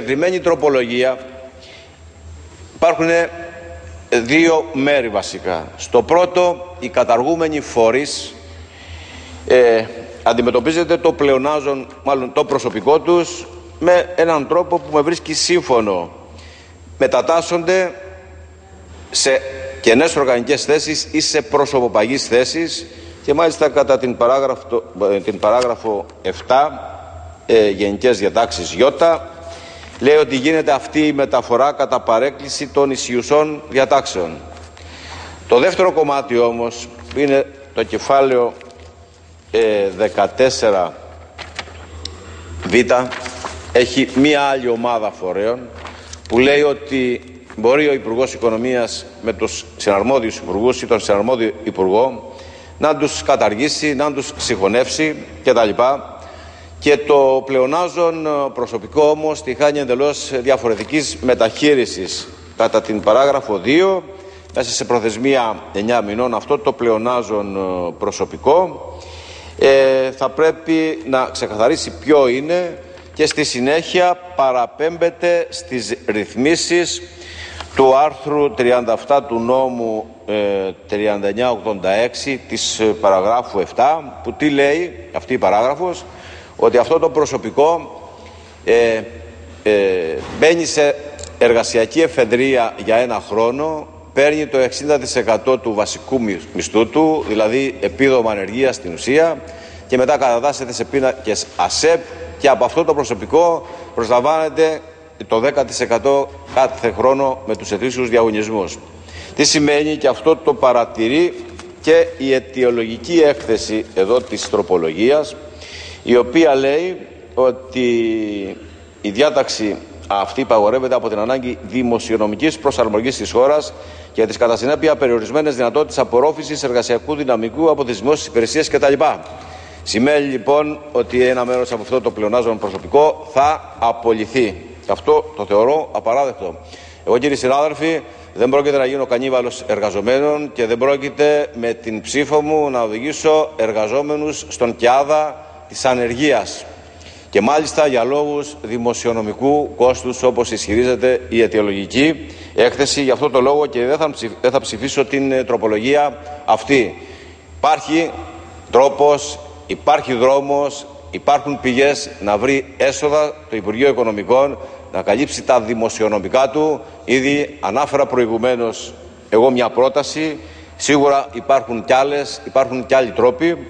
συγκεκριμένη τροπολογία υπάρχουν δύο μέρη βασικά. Στο πρώτο, οι καταργούμενοι φορείς αντιμετωπίζεται το πλεονάζον, μάλλον το προσωπικό τους, με έναν τρόπο που με βρίσκει σύμφωνο. Μετατάσσονται σε κενές οργανικές θέσεις ή σε προσωποπαγείς θέσεις, και μάλιστα κατά την παράγραφο 7 Γενικές Διατάξεις Ι, λέει ότι γίνεται αυτή η μεταφορά κατά παρέκκληση των ισχυουσών διατάξεων. Το δεύτερο κομμάτι όμως, που είναι το κεφάλαιο 14β, έχει μία άλλη ομάδα φορέων που λέει ότι μπορεί ο Υπουργός Οικονομίας με τους συναρμόδιους υπουργούς ή τον συναρμόδιο υπουργό να τους καταργήσει, να τους συγχωνεύσει κτλ. Και το πλεονάζον προσωπικό όμως τη χάνει εντελώς διαφορετικής μεταχείρισης. Κατά την παράγραφο 2, μέσα σε προθεσμία 9 μηνών, αυτό το πλεονάζον προσωπικό θα πρέπει να ξεκαθαρίσει ποιο είναι και στη συνέχεια παραπέμπεται στις ρυθμίσεις του άρθρου 37 του νόμου 3986 της παραγράφου 7, που τι λέει αυτή η παράγραφος? Ότι αυτό το προσωπικό μπαίνει σε εργασιακή εφεδρεία για ένα χρόνο, παίρνει το 60% του βασικού μισθού του, δηλαδή επίδομα ανεργίας στην ουσία, και μετά κατατάσσεται σε πίνακες ΑΣΕΠ, και από αυτό το προσωπικό προσλαμβάνεται το 10% κάθε χρόνο με τους ετήσιους διαγωνισμούς. Τι σημαίνει? Και αυτό το παρατηρεί και η αιτιολογική έκθεση εδώ της τροπολογίας, η οποία λέει ότι η διάταξη αυτή υπαγορεύεται από την ανάγκη δημοσιονομικής προσαρμογής της χώρας και τις κατά συνέπεια περιορισμένες δυνατότητες απορρόφησης εργασιακού δυναμικού από τις δημόσιες υπηρεσίες κτλ. Σημαίνει λοιπόν ότι ένα μέρος από αυτό το πλεονάζον προσωπικό θα απολυθεί. Και αυτό το θεωρώ απαράδεκτο. Εγώ, κύριοι συνάδελφοι, δεν πρόκειται να γίνω κανίβαλος εργαζομένων και δεν πρόκειται με την ψήφο μου να οδηγήσω εργαζόμενους στον κιάδα της ανεργίας. Και μάλιστα για λόγους δημοσιονομικού κόστους, όπως ισχυρίζεται η αιτιολογική έκθεση. Γι' αυτό το λόγο και δεν θα ψηφίσω την τροπολογία αυτή. Υπάρχει τρόπος, υπάρχει δρόμος, υπάρχουν πηγές να βρει έσοδα το Υπουργείο Οικονομικών, να καλύψει τα δημοσιονομικά του. Ήδη ανάφερα προηγουμένως εγώ μια πρόταση, σίγουρα υπάρχουν κι άλλες, υπάρχουν κι άλλοι τρόποι,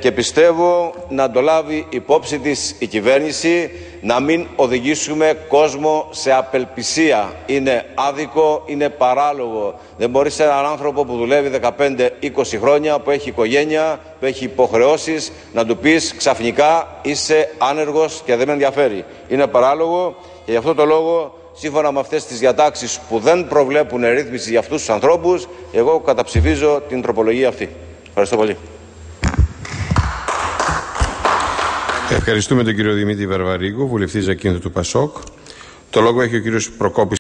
και πιστεύω να το λάβει υπόψη της η κυβέρνηση, να μην οδηγήσουμε κόσμο σε απελπισία. Είναι άδικο, είναι παράλογο. Δεν μπορεί σε έναν άνθρωπο που δουλεύει 15-20 χρόνια, που έχει οικογένεια, που έχει υποχρεώσεις, να του πεις ξαφνικά είσαι άνεργος και δεν με ενδιαφέρει. Είναι παράλογο, και γι' αυτό το λόγο, σύμφωνα με αυτές τις διατάξεις που δεν προβλέπουν ρύθμιση για αυτούς τους ανθρώπους, εγώ καταψηφίζω την τροπολογία αυτή. Ευχαριστώ πολύ. Ευχαριστούμε τον κύριο Δημήτρη Βαρβαρίκο, βουλευτή Ζακίνθου του ΠΑΣΟΚ. Το λόγο έχει ο κύριος Προκόπης.